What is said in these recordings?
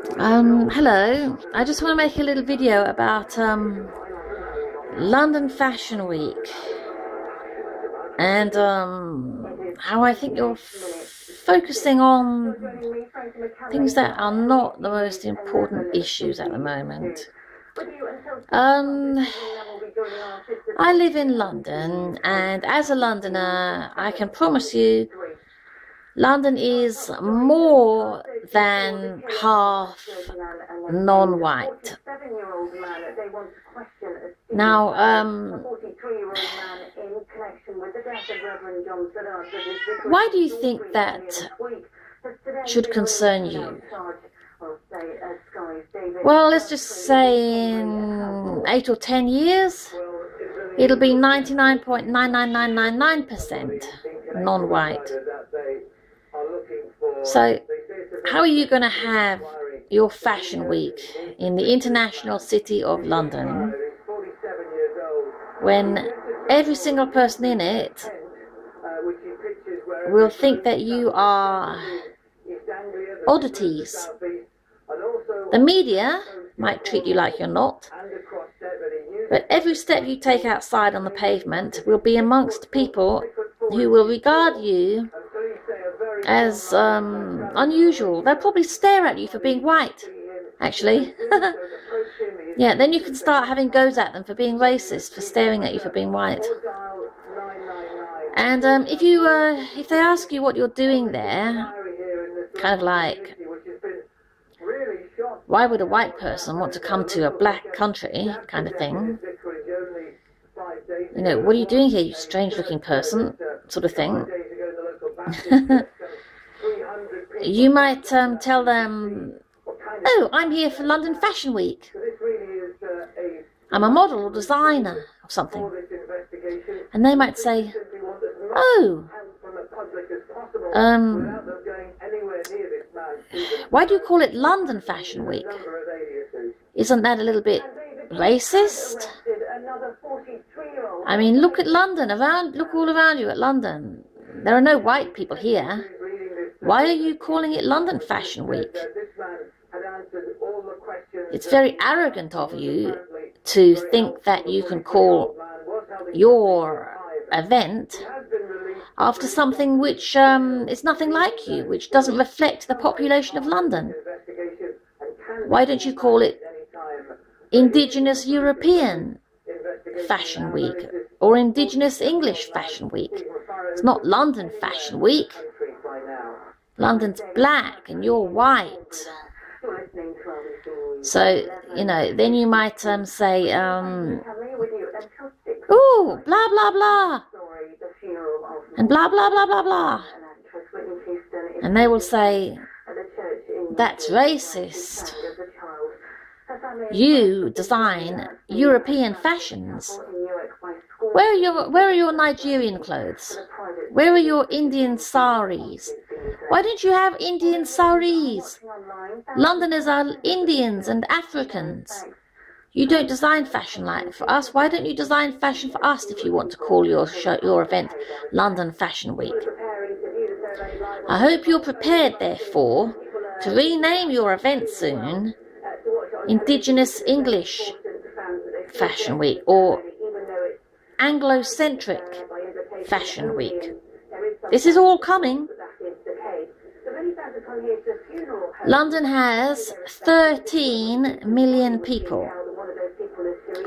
Hello. I just want to make a little video about London Fashion Week and how I think you're focusing on things that are not the most important issues at the moment. I live in London, and as a Londoner, I can promise you London is more than half non-white. Now, why do you think that should concern you? Well, let's just say in 8 or 10 years, it'll be 99.99999% non-white. So, how are you going to have your fashion week in the international city of London when every single person in it will think that you are oddities? The media might treat you like you're not, but every step you take outside on the pavement will be amongst people who will regard you as unusual. They'll probably stare at you for being white, actually. Yeah, then you can start having goes at them for being racist, for staring at you for being white. And if they ask you what you're doing there, kind of like, why would a white person want to come to a black country, kind of thing? You know, what are you doing here, you strange-looking person, sort of thing. You might tell them, oh, I'm here for London Fashion Week. I'm a model or designer or something. And they might say, oh, why do you call it London Fashion Week? Isn't that a little bit racist? I mean, look at London, look all around you at London. There are no white people here. Why are you calling it London Fashion Week? It's very arrogant of you to think that you can call your event after something which is nothing like you, which doesn't reflect the population of London. Why don't you call it Indigenous European Fashion Week or Indigenous English Fashion Week? It's not London Fashion Week. London's black and you're white. So, you know, then you might say, ooh, blah, blah, blah, and blah, blah, blah, blah, blah. And they will say, that's racist. You design European fashions. Where are your Nigerian clothes? Where are your Indian saris? Why don't you have Indian saris? Londoners are Indians and Africans. You don't design fashion like for us. Why don't you design fashion for us if you want to call your event London Fashion Week? I hope you're prepared, therefore, to rename your event soon Indigenous English Fashion Week or Anglo-centric Fashion Week. This is all coming. London has 13 million people.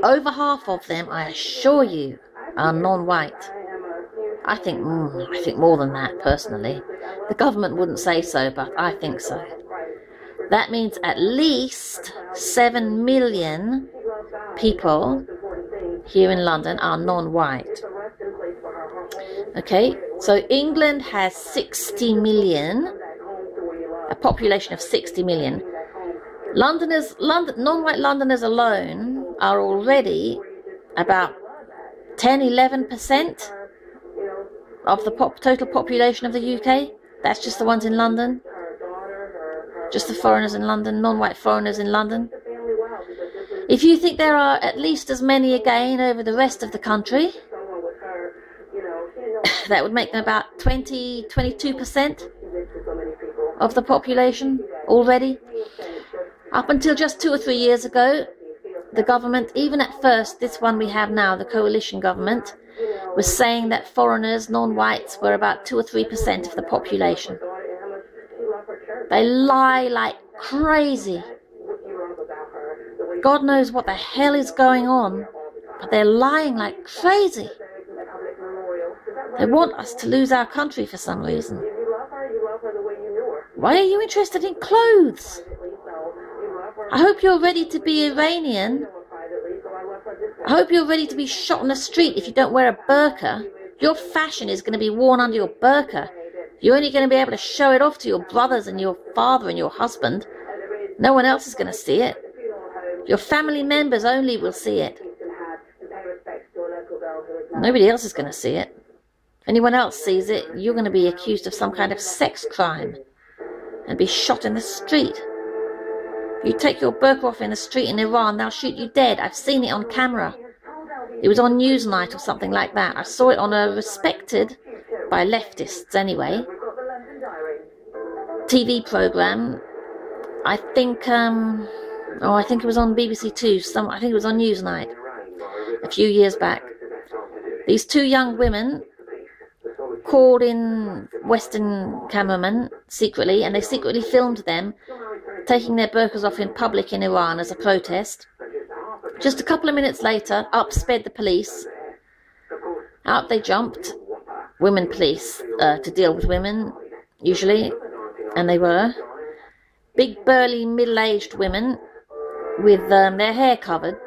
Over half of them, I assure you, are non-white. I think more than that, personally. The government wouldn't say so, but I think so. That means at least 7 million people here in London are non-white. Okay, so England has 60 million, a population of 60 million. Non-white Londoners alone are already about 10–11% of the total population of the UK. That's just the ones in London. Just the foreigners in London, non-white foreigners in London. If you think there are at least as many again over the rest of the country, that would make them about 22% of the population already. Up until just 2 or 3 years ago, the government, even at first, this one we have now, the coalition government, was saying that foreigners, non-whites, were about 2 or 3% of the population. They lie like crazy. God knows what the hell is going on, but they're lying like crazy. They want us to lose our country for some reason. Why are you interested in clothes? I hope you're ready to be Iranian. I hope you're ready to be shot on the street if you don't wear a burqa. Your fashion is going to be worn under your burqa. You're only going to be able to show it off to your brothers and your father and your husband. No one else is going to see it. Your family members only will see it. Nobody else is going to see it. If anyone else sees it, you're going to be accused of some kind of sex crime and be shot in the street. If you take your burqa off in the street in Iran, they'll shoot you dead. I've seen it on camera. It was on Newsnight or something like that. I saw it on a respected, by leftists anyway, TV program. I think it was on BBC Two. I think it was on Newsnight a few years back. These two young women called in Western cameramen secretly, and they secretly filmed them taking their burqas off in public in Iran as a protest. Just a couple of minutes later, up sped the police. Out they jumped, women police, to deal with women, usually, and they were. Big, burly, middle-aged women with their hair covered,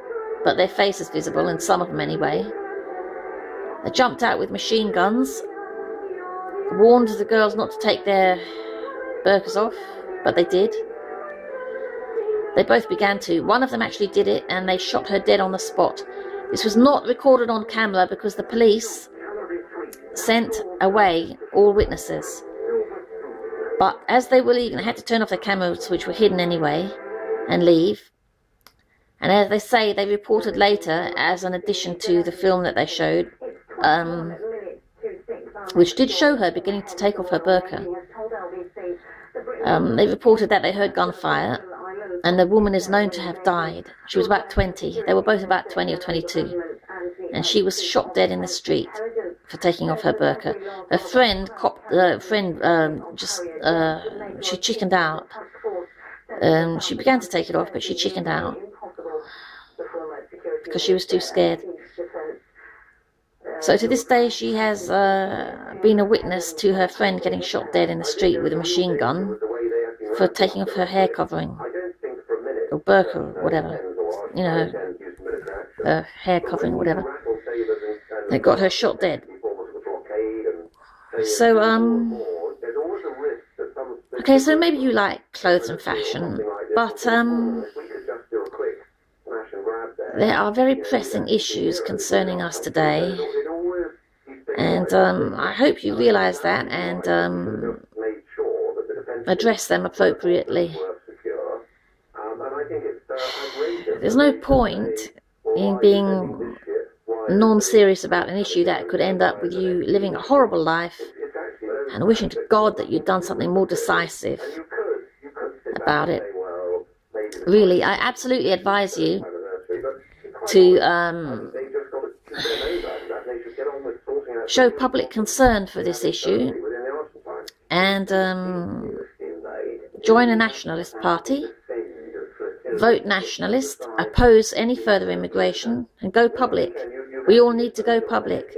but their faces visible, and some of them anyway. They jumped out with machine guns, warned the girls not to take their burqas off, but they did. They both began to. One of them actually did it, and they shot her dead on the spot. This was not recorded on camera because the police sent away all witnesses. But as they were leaving, they had to turn off their cameras, which were hidden anyway, and leave. And as they say, they reported later, as an addition to the film that they showed, which did show her beginning to take off her burqa. They reported that they heard gunfire, and the woman is known to have died. She was about 20. They were both about 20 or 22. And she was shot dead in the street for taking off her burqa. Her friend, she chickened out. She began to take it off, but she chickened out because she was too scared. So to this day, she has been a witness to her friend getting shot dead in the street with a machine gun for taking off her hair covering, or burqa, or whatever, you know, her hair covering, or whatever. They got her shot dead. So, okay, so maybe you like clothes and fashion, but there are very pressing issues concerning us today, and I hope you realize that and address them appropriately. There's no point in being non-serious about an issue that could end up with you living a horrible life and wishing to God that you'd done something more decisive about it. Really, I absolutely advise you to show public concern for this issue and join a nationalist party, vote nationalist, oppose any further immigration, and go public. We all need to go public.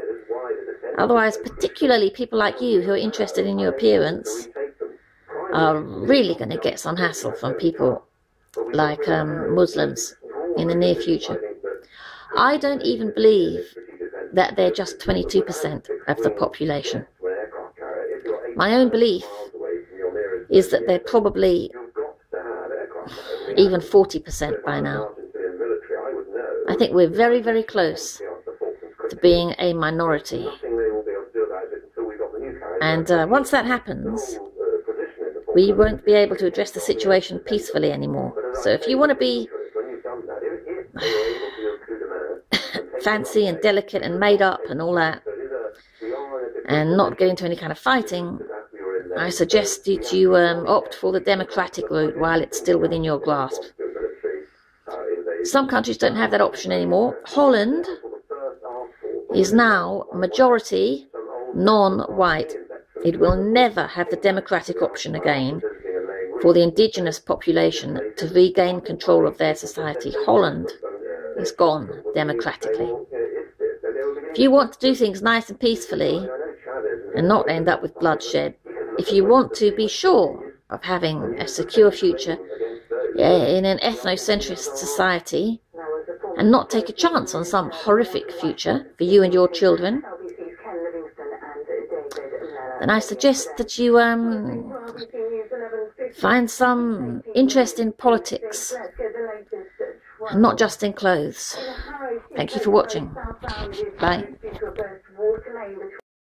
Otherwise, particularly people like you who are interested in your appearance are really going to get some hassle from people like Muslims in the near future. I don't even believe that they're just 22% of the population. My own belief is that they're probably even 40% by now. I think we're very, very close to being a minority. And once that happens, we won't be able to address the situation peacefully anymore. So if you want to be fancy and delicate and made up and all that, and not get into any kind of fighting, I suggest that you opt for the democratic route while it's still within your grasp. Some countries don't have that option anymore. Holland is now majority non-white. It will never have the democratic option again for the indigenous population to regain control of their society. Holland is gone democratically. If you want to do things nice and peacefully and not end up with bloodshed, if you want to be sure of having a secure future in an ethnocentrist society and not take a chance on some horrific future for you and your children, then I suggest that you find some interest in politics and not just in clothes. Thank you for watching. Bye.